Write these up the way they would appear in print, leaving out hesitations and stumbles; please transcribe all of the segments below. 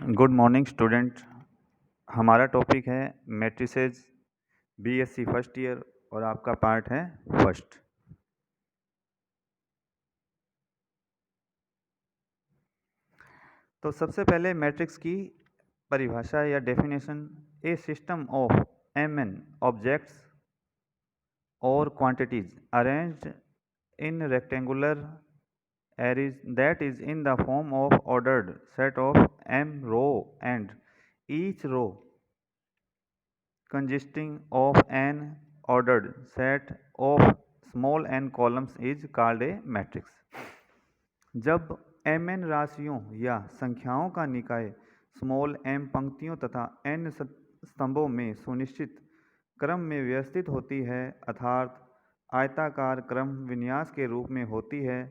Good morning student. हमारा topic है matrices BSc first year और आपका पार्ट है फर्स्ट। तो सबसे पहले मैट्रिक्स की परिभाषा या definition, a system of an objects और quantities arranged in rectangular arrays that is in the form of ordered set of m row and each row consisting of an ordered set of small n columns is called a matrix। जब mn राशियों या संख्याओं का निकाय small m पंक्तियों तथा n स्तंभों में सुनिश्चित क्रम में व्यवस्थित होती है अर्थात आयताकार क्रम विन्यास के रूप में होती है,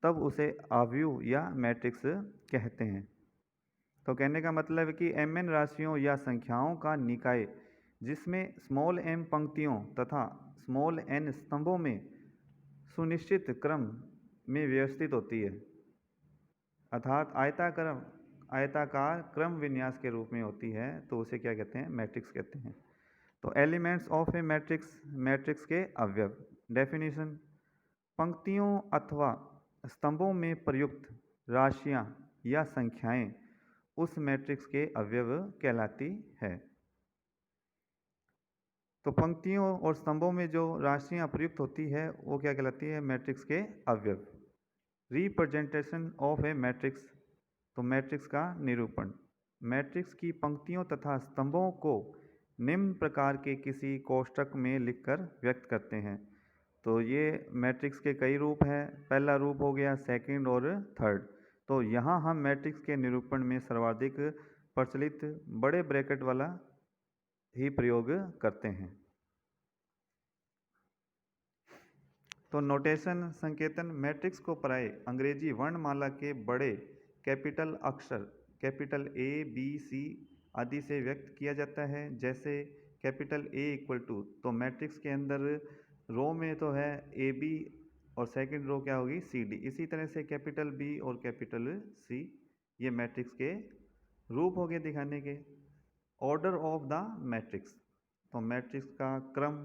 तब उसे अवयव या मैट्रिक्स कहते हैं। तो कहने का मतलब है कि mn राशियों या संख्याओं का निकाय जिसमें स्मॉल m पंक्तियों तथा स्मॉल n स्तंभों में सुनिश्चित क्रम में व्यवस्थित होती है अर्थात आयताकार क्रम विन्यास के रूप में होती है, तो उसे क्या कहते हैं? मैट्रिक्स कहते हैं। तो elements of A matrix, matrix के अवयव। डेफिनेशन, पंक्तियों अथवा स्तंभों में प्रयुक्त राशियां या संख्याएं उस मैट्रिक्स के अवयव कहलाती है। तो पंक्तियों और स्तंभों में जो राशियां प्रयुक्त होती है वो क्या कहलाती है? मैट्रिक्स के अवयव। रिप्रेजेंटेशन ऑफ ए मैट्रिक्स, तो मैट्रिक्स का निरूपण। मैट्रिक्स की पंक्तियों तथा स्तंभों को निम्न प्रकार के किसी कोष्ठक में लिखकर व्यक्त करते हैं। तो ये मैट्रिक्स के कई रूप हैं। पहला रूप हो गया सेकंड और थर्ड। तो यहाँ हम मैट्रिक्स के निरूपण में सर्वाधिक प्रचलित बड़े ब्रैकेट वाला ही प्रयोग करते हैं। तो नोटेशन, संकेतन, मैट्रिक्स को प्राय अंग्रेजी वर्णमाला के बड़े कैपिटल अक्षर कैपिटल ए बी सी आदि से व्यक्त किया जाता है। जैसे कैपिटल ए इक्वल टू, तो मैट्रिक्स के अंदर रो में तो है ए बी और सेकंड रो क्या होगी? C D. इसी तरह से कैपिटल बी और कैपिटल सी, ये मैट्रिक्स के रूप हो गए दिखाने के। ऑर्डर ऑफ द मैट्रिक्स, तो मैट्रिक्स का क्रम।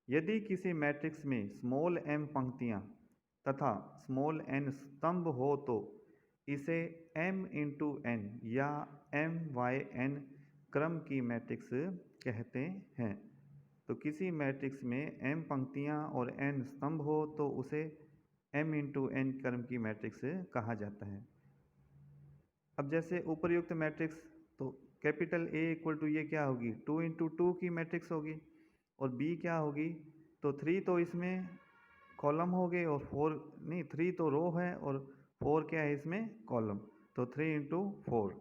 यदि किसी मैट्रिक्स में स्मॉल m पंक्तियां तथा स्मॉल n स्तंभ हो तो इसे m इंटू n या m/n क्रम की मैट्रिक्स कहते हैं। तो किसी मैट्रिक्स में m पंक्तियां और n स्तंभ हो तो उसे m इंटू n क्रम की मैट्रिक्स कहा जाता है। अब जैसे उपर्युक्त मैट्रिक्स, तो कैपिटल A इक्वल टू ये क्या होगी? 2 इंटू 2 की मैट्रिक्स होगी। और B क्या होगी? तो 3 तो इसमें कॉलम हो गए और 4 नहीं, 3 तो रो है और 4 क्या है इसमें? कॉलम। तो 3 इंटू 4।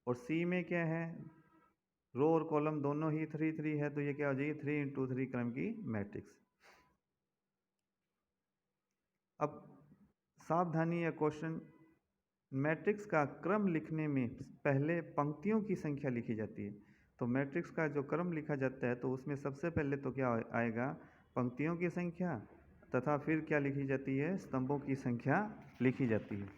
और C में क्या है? रो और कॉलम दोनों ही 3 3 है, तो ये क्या हो जाएगी? 3 इंटू 3 क्रम की मैट्रिक्स। अब सावधानी या क्वेश्चन, मैट्रिक्स का क्रम लिखने में पहले पंक्तियों की संख्या लिखी जाती है। तो मैट्रिक्स का जो क्रम लिखा जाता है तो उसमें सबसे पहले तो क्या आएगा? पंक्तियों की संख्या, तथा फिर क्या लिखी जाती है? स्तंभों की संख्या लिखी जाती है।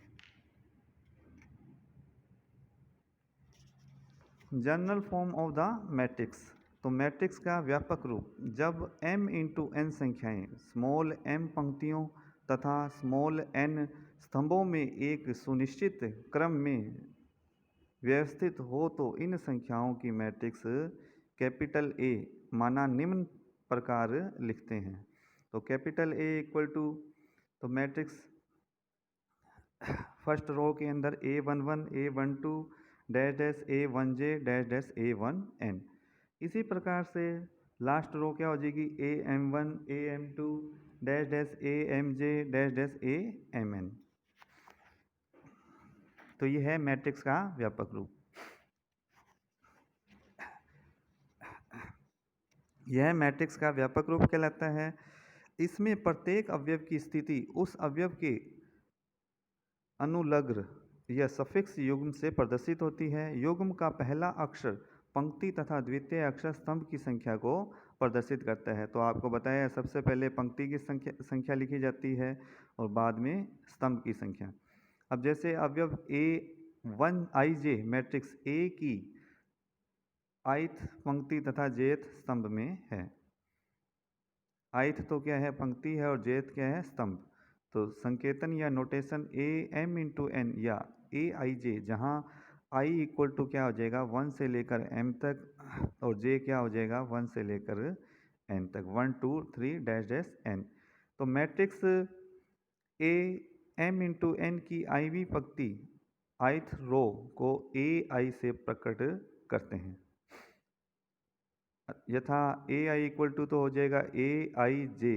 General form of the matrix, तो मैट्रिक्स का व्यापक रूप। जब m इंटू n संख्याएं स्मॉल m पंक्तियों तथा स्मॉल n स्तंभों में एक सुनिश्चित क्रम में व्यवस्थित हो तो इन संख्याओं की मैट्रिक्स कैपिटल A माना निम्न प्रकार लिखते हैं। तो कैपिटल A इक्वल टू, तो मैट्रिक्स फर्स्ट रो के अंदर A11 A12 dash dash A1J dash dash A1N। इसी प्रकार से लास्ट रो क्या हो जाएगी? AM1 AM2 dash dash AMJ dash dash AMN। तो यह है मैट्रिक्स का व्यापक रूप। यह मैट्रिक्स का व्यापक रूप कहलाता है। इसमें प्रत्येक अवयव की स्थिति उस अवयव के अनुलग्न या सफिक्स युग्म से प्रदर्शित होती है। युग्म का पहला अक्षर पंक्ति तथा द्वितीय अक्षर स्तंभ की संख्या को प्रदर्शित करता है। तो आपको बताया सबसे पहले पंक्ति की संख्या लिखी जाती है और बाद में स्तंभ की संख्या। अब जैसे अवयव one I J matrix A की ith पंक्ति तथा jth स्तंभ में है। ith तो क्या है, पंक्ति है, और jth क्या है, स्तंभ। तो संकेतन या notation A M into N या ए आई जे, जहाँ आई इक्वल टू क्या हो जाएगा 1 से लेकर m तक और j क्या हो जाएगा 1 से लेकर n तक, 1 2 3 डैश डैश n। तो matrix A M into N की आईवी पंक्ति ith रो को ए आई से प्रकट करते हैं। यथा ए आई इक्वल टू तो हो जाएगा a I j,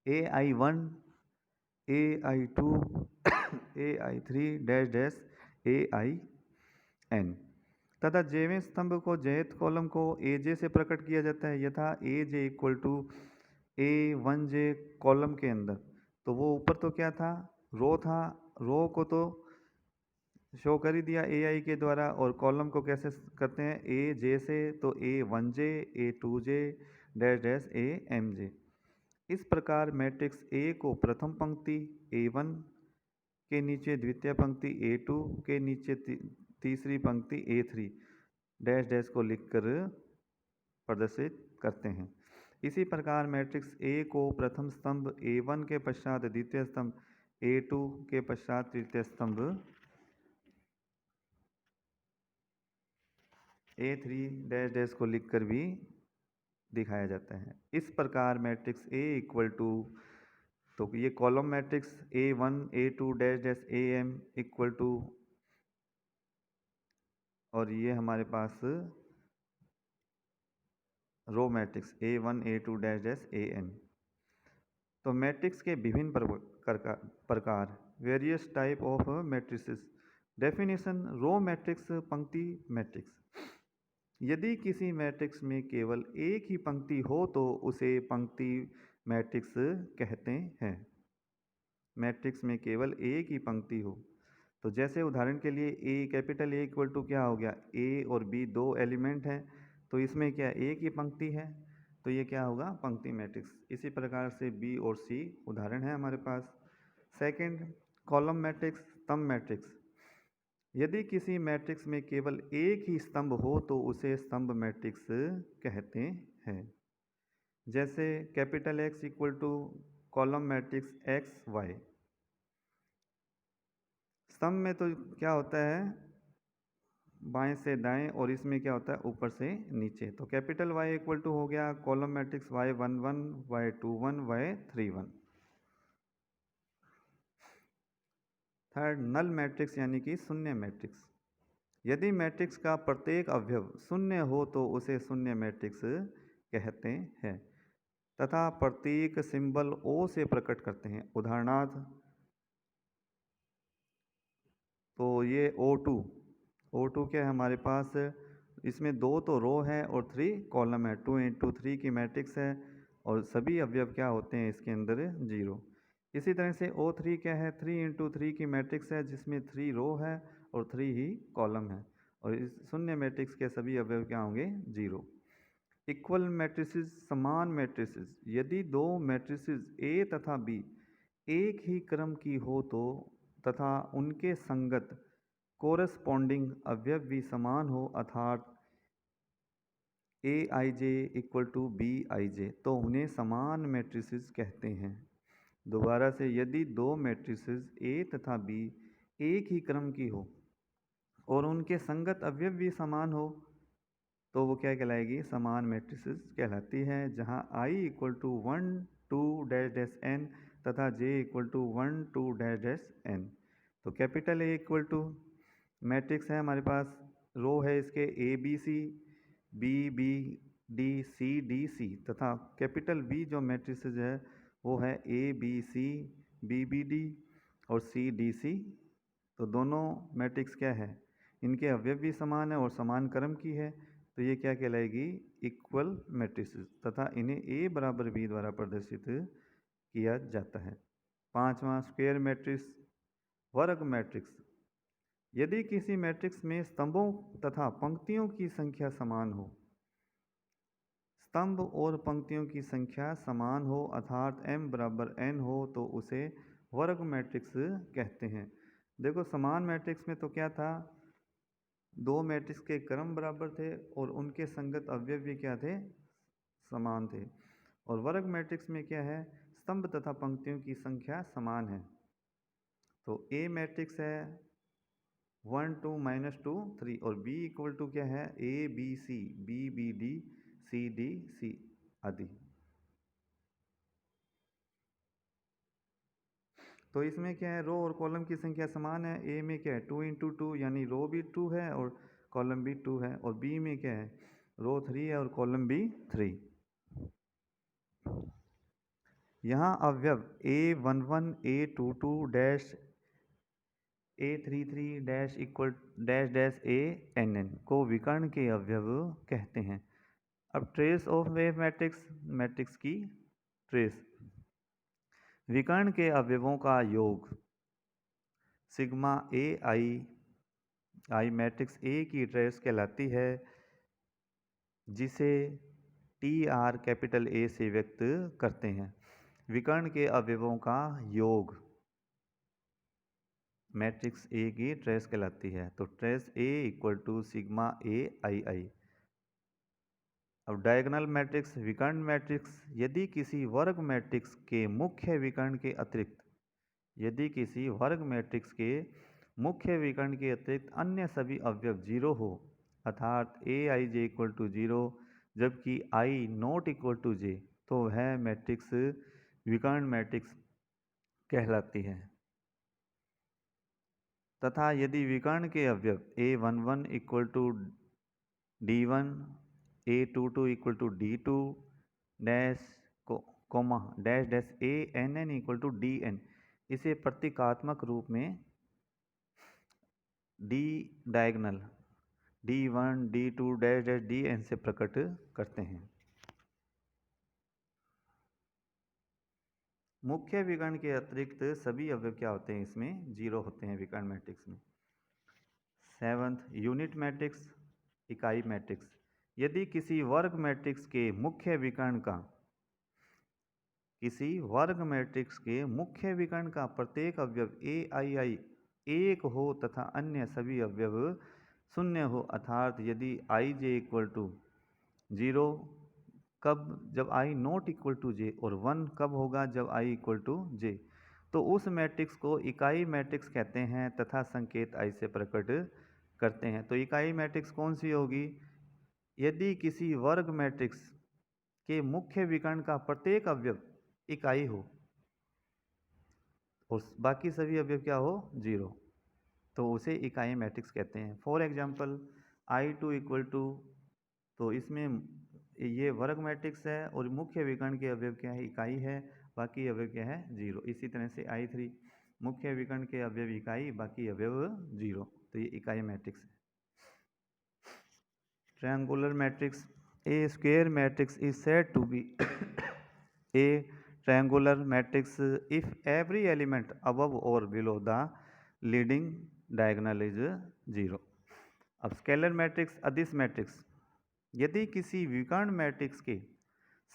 a i one, a i two, a i three dash dash a i n. तथा जेवें स्तंभ को jth कॉलम को ए जे से प्रकट किया जाता है। यथा a j equal to a one j column के अंदर, तो वो ऊपर तो क्या था, रो था, रो को तो शो कर ही दिया ए आई के द्वारा, और कॉलम को कैसे करते हैं ए जे से, तो a one j, a two j dash dash a m j. इस प्रकार मैट्रिक्स ए को प्रथम पंक्ति A1 के नीचे द्वितीय पंक्ति A2 के नीचे तीसरी पंक्ति A3 डैश डैश को लिखकर प्रदर्शित करते हैं। इसी प्रकार मैट्रिक्स ए को प्रथम स्तंभ A1 के पश्चात द्वितीय स्तंभ, A2 के पश्चात तृतीय स्तंभ A3 डैश डैश को लिखकर भी दिखाया जाता है। इस प्रकार मैट्रिक्स ए इक्वल टू, तो ये column matrix A1 A2 dash dash AM equal to, और ये हमारे पास row matrix A1 A2 dash dash AN। तो मैट्रिक्स के विभिन्न प्रकार, various type of matrices. Definition, row matrix पंक्ति मैट्रिक्स। यदि किसी मैट्रिक्स में केवल एक ही पंक्ति हो तो उसे पंक्ति मैट्रिक्स कहते हैं। मैट्रिक्स में केवल एक ही पंक्ति हो, तो जैसे उदाहरण के लिए ए, कैपिटल ए इक्वल टू क्या हो गया, ए और बी दो एलिमेंट हैं, तो इसमें क्या एक ही पंक्ति है, तो ये क्या होगा, पंक्ति मैट्रिक्स। इसी प्रकार से बी और सी उदाहरण है हमारे पास। सेकंड, कॉलम मैट्रिक्स, स्तंभ मैट्रिक्स। यदि किसी मैट्रिक्स में केवल एक ही स्तंभ हो तो उसे स्तंभ मैट्रिक्स कहते हैं। जैसे capital X equal to column matrix X Y. स्तंभ में तो क्या होता है, बाएं से दाएं, और इसमें क्या होता है ऊपर से नीचे। तो कैपिटल वाई इक्वल टू हो गया column matrix Y one one, Y two one, Y three one. Third, null matrix यानी कि शून्य मैट्रिक्स। यदि मैट्रिक्स का प्रत्येक अवयव शून्य हो तो उसे शून्य मैट्रिक्स कहते हैं तथा प्रतीक सिंबल O से प्रकट करते हैं। उदाहरणार्थ, तो ये O2 क्या है हमारे पास, इसमें दो तो रो है और 3 कॉलम है, 2 इंटू 3 की मैट्रिक्स है, और सभी अवयव क्या होते हैं इसके अंदर 0। इसी तरह से O3 क्या है, 3 इंटू 3 की मैट्रिक्स है, जिसमें 3 रो है और 3 ही कॉलम है, और इस शून्य मैट्रिक्स के सभी अवयव क्या होंगे 0। इक्वल मैट्रिसेस, समान मैट्रिसेस। यदि दो मैट्रिसेस A तथा B एक ही क्रम की हो तो तथा उनके संगत कोरस्पॉन्डिंग अवयव भी समान हो, अर्थात ए आई J equal to B I जे, तो उन्हें समान मैट्रिसेस कहते हैं। दोबारा से, यदि दो मैट्रिसेस A तथा B एक ही क्रम की हो और उनके संगत अवयव भी समान हो तो वो क्या कहलाएगी, समान मैट्रिसेस कहलाती है, जहां I equal to 1 2 dash dash n तथा J equal to 1 2 dash dash n। तो capital A equal to matrix है हमारे पास, रो है इसके A B C, B B D C D C, तथा कैपिटल B जो मैट्रिसेस है वो है A B C, B B D और C D C। तो दोनों मैट्रिक्स क्या है, इनके अवयव भी समान है और समान क्रम की है, तो ये क्या कहलाएगी, इक्वल मैट्रिसेस, तथा इन्हें A बराबर B द्वारा प्रदर्शित किया जाता है। पांचवा, स्क्वायर मैट्रिक्स, वर्ग मैट्रिक्स। यदि किसी मैट्रिक्स में स्तंभों तथा पंक्तियों की संख्या समान हो, स्तंभ और पंक्तियों की संख्या समान हो, अर्थात m बराबर n हो, तो उसे वर्ग मैट्रिक्स कहते हैं। देखो समान मैट्रिक्स में तो क्या था, दो मैट्रिक्स के क्रम बराबर थे और उनके संगत अवयव भी क्या थे, समान थे। और वर्ग मैट्रिक्स में क्या है, स्तंभ तथा पंक्तियों की संख्या समान है। तो ए मैट्रिक्स है 1 2 -2 3 और बी इक्वल टू क्या है, A B C, B B D, C D C आदि। तो इसमें क्या है, रो और कॉलम की संख्या समान है। ए में क्या है 2 × 2 यानी रो भी 2 है और कॉलम भी 2 है। और बी में क्या है, रो 3 है और कॉलम भी 3। यहाँ अवयव A11 A22 dash A33 dash equal dash dash ANN को विकर्ण के अवयव कहते हैं। अब trace of wave matrix, matrix की ट्रेस, विकर्ण के अवयवों का योग sigma a I matrix A की ट्रेस कहलाती है, जिसे TR कैपिटल A से व्यक्त करते हैं। विकर्ण के अवयवों का योग मैट्रिक्स ए की ट्रेस कहलाती है। तो trace a equal to sigma a i. अब डायगोनल मैट्रिक्स, विकर्ण मैट्रिक्स, यदि किसी वर्ग मैट्रिक्स के मुख्य विकर्ण के अतिरिक्त, यदि किसी वर्ग मैट्रिक्स के मुख्य विकर्ण के अतिरिक्त अन्य सभी अवयव 0 हो, अर्थात Aij इक्वल टू 0 जबकि I not equal to j, तो वह मैट्रिक्स विकर्ण मैट्रिक्स कहलाती है। तथा यदि विकर्ण के अवयव A11 equal to D1, A22 equal to D2 dash comma dash dash ANN equal to DN, इसे प्रतीकात्मक रूप में D diagonal D1 D2 dash dash DN से प्रकट करते हैं। मुख्य विकर्ण के अतिरिक्त सभी अवयव क्या होते हैं, इसमें 0 होते हैं विकर्ण मैट्रिक्स में। 7th यूनिट मैट्रिक्स, इकाई मैट्रिक्स, यदि किसी वर्ग मैट्रिक्स के मुख्य विकर्ण का, किसी वर्ग मैट्रिक्स के मुख्य विकर्ण का प्रत्येक अवयव ai एक हो तथा अन्य सभी अवयव 0 हो, अर्थात यदि ij इक्वल टू 0 कब, जब I not equal to j, और 1 कब होगा, जब I इक्वल टू j, तो उस मैट्रिक्स को इकाई मैट्रिक्स कहते हैं तथा संकेत I से प्रकट करते हैं। तो इकाई मैट्रिक्स कौन सी होगी, यदि किसी वर्ग मैट्रिक्स के मुख्य विकर्ण का प्रत्येक अवयव इकाई हो और बाकी सभी अवयव क्या हो, 0, तो उसे इकाई मैट्रिक्स कहते हैं। For example I2 equal to, तो इसमें ये वर्ग मैट्रिक्स है और मुख्य विकर्ण के अवयव क्या है, इकाई है, बाकी अवयव क्या है, 0। इसी तरह से I3 मुख्य विकर्ण के अवयव इकाई, बाकी अवयव 0, तो ये इकाई मैट्रिक्स है। Triangular matrix, a square matrix is said to be a triangular matrix if every element above और below the leading diagonal is 0। अब स्केलर मैट्रिक्स, अदिश मैट्रिक्स, यदि किसी विकर्ण मैट्रिक्स के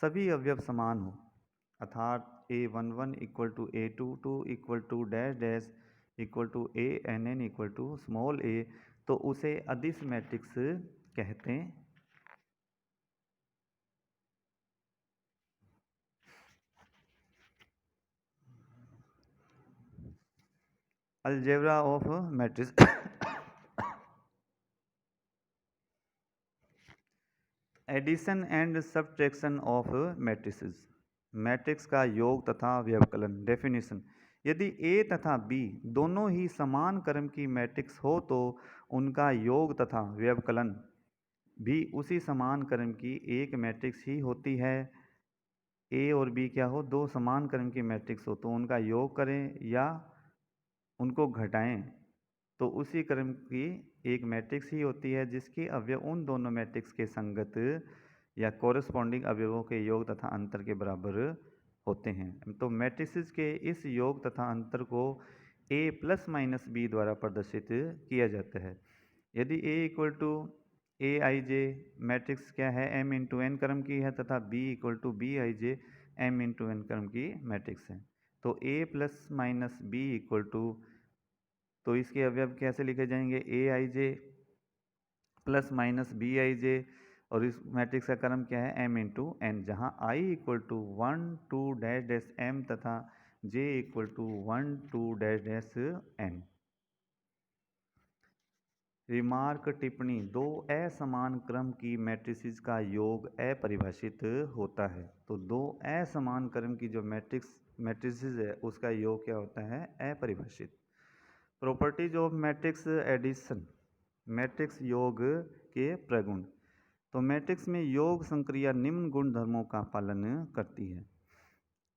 सभी अवयव समान हो, अर्थात A11 equal to A22 equal to dash dash equal to ANN equal to small a, तो उसे अदिश मैट्रिक्स कहते हैं। Algebra of matrix, addition and subtraction of matrices, matrix का योग तथा व्यवकलन। डेफिनेशन, यदि A तथा B दोनों ही समान क्रम की मैट्रिक्स हो तो उनका योग तथा व्यवकलन भी उसी समान क्रम की एक मैट्रिक्स ही होती है। A और B क्या हो, दो समान क्रम की मैट्रिक्स हो तो उनका योग करें या उनको घटाएं तो उसी क्रम की एक मैट्रिक्स ही होती है, जिसके अवयव उन दोनों मैट्रिक्स के संगत या कोरस्पॉन्डिंग अवयवों के योग तथा अंतर के बराबर होते हैं। तो मैट्रिसेस के इस योग तथा अंतर को A प्लस माइनस B द्वारा प्रदर्शित किया जाता है। यदि A equal to AIJ matrix क्या है, M इंटू N क्रम की है तथा B equal to BIJ M into N क्रम की मैट्रिक्स है, तो A plus minus B equal to, तो इसके अवयव कैसे लिखे जाएंगे, A I J plus minus B I J, और इस मैट्रिक्स का क्रम क्या है, एम इंटू एन, जहाँ i equal to 1 2 dash dash m तथा j equal to 1 2 dash dash n. Remark टिप्पणी, दो असमान क्रम की मैट्रिसेस का योग अपरिभाषित होता है। तो दो असमान क्रम की जो मैट्रिसेस है उसका योग क्या होता है, अपरिभाषित। Properties of matrix addition, matrix योग के प्रगुण। तो मैट्रिक्स में योग संक्रिया निम्न गुण धर्मों का पालन करती है।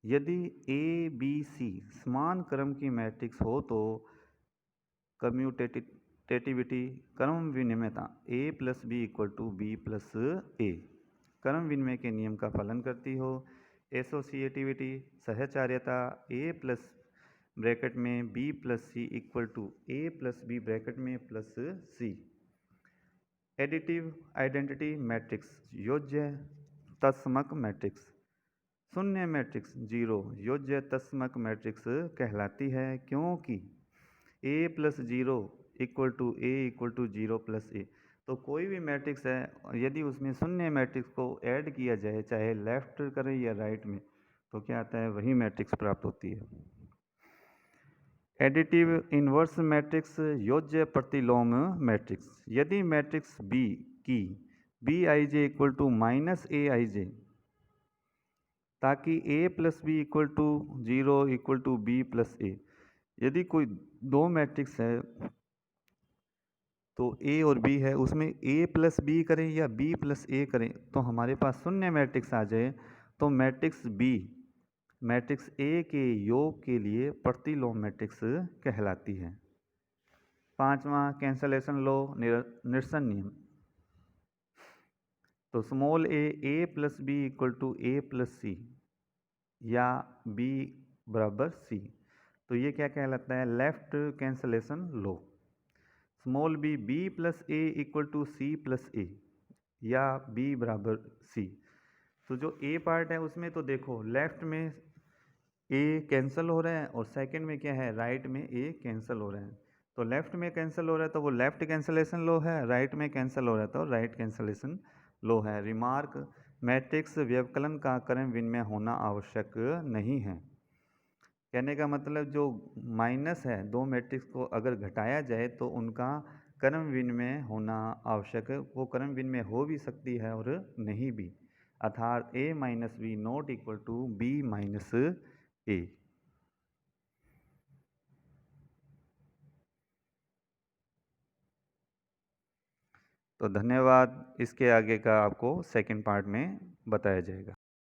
यदि ए बी सी समान क्रम की मैट्रिक्स हो तो कम्यूटेटिविटी, क्रम विनिमयता, a plus B equal to B plus a, क्रम विनिमय के नियम का पालन करती हो। एसोसिएटिविटी, सहचार्यता, ए प्लस ब्रैकेट में b plus c equal to A plus b bracket में plus c. Additive identity matrix, योज्य तत्समक मैट्रिक्स, शून्य मैट्रिक्स जीरो योज्य तत्समक मैट्रिक्स कहलाती है, क्योंकि a plus zero equal to a equal to zero plus a. तो कोई भी मैट्रिक्स है, यदि उसमें शून्य मैट्रिक्स को ऐड किया जाए, चाहे लेफ्ट करें या राइट में, तो क्या आता है, वही मैट्रिक्स प्राप्त होती है। एडिटिव इन्वर्स मैट्रिक्स, योज्य प्रतिलोम मैट्रिक्स, यदि मैट्रिक्स बी की B I J equal to minus A I J, ताकि A plus B equal to zero equal to B plus A. यदि कोई दो मैट्रिक्स है तो ए और बी है, उसमें ए प्लस बी करें या बी प्लस ए करें तो हमारे पास शून्य मैट्रिक्स आ जाए, तो मैट्रिक्स बी मैट्रिक्स ए के योग के लिए प्रतिलोम मैट्रिक्स कहलाती है। पांचवा कैंसलेशन लॉ, निरसन नियम। तो small A plus B equal to A plus C या बी बराबर सी, तो ये क्या कहलाता है, left cancellation law. Small B plus A equal to C plus A या बी बराबर सी। तो जो ए पार्ट है उसमें तो देखो लेफ्ट में ए कैंसिल हो रहा है और सेकंड में क्या है, राइट में ए कैंसिल हो रहा है। तो लेफ्ट में कैंसिल हो रहा है तो वो लेफ्ट कैंसलेशन लो है, राइट में कैंसिल हो रहा है तो राइट कैंसलेशन लो है। रिमार्क, मैट्रिक्स व्यवकलन का क्रम विनिमय होना आवश्यक नहीं है। कहने का मतलब जो माइनस है, दो मैट्रिक्स को अगर घटाया जाए तो उनका क्रम विनिमय होना आवश्यक है। वो क्रम विनिमय हो भी सकती है और नहीं भी, अर्थात A minus B not equal to B minus A. तो धन्यवाद, इसके आगे का आपको सेकंड पार्ट में बताया जाएगा।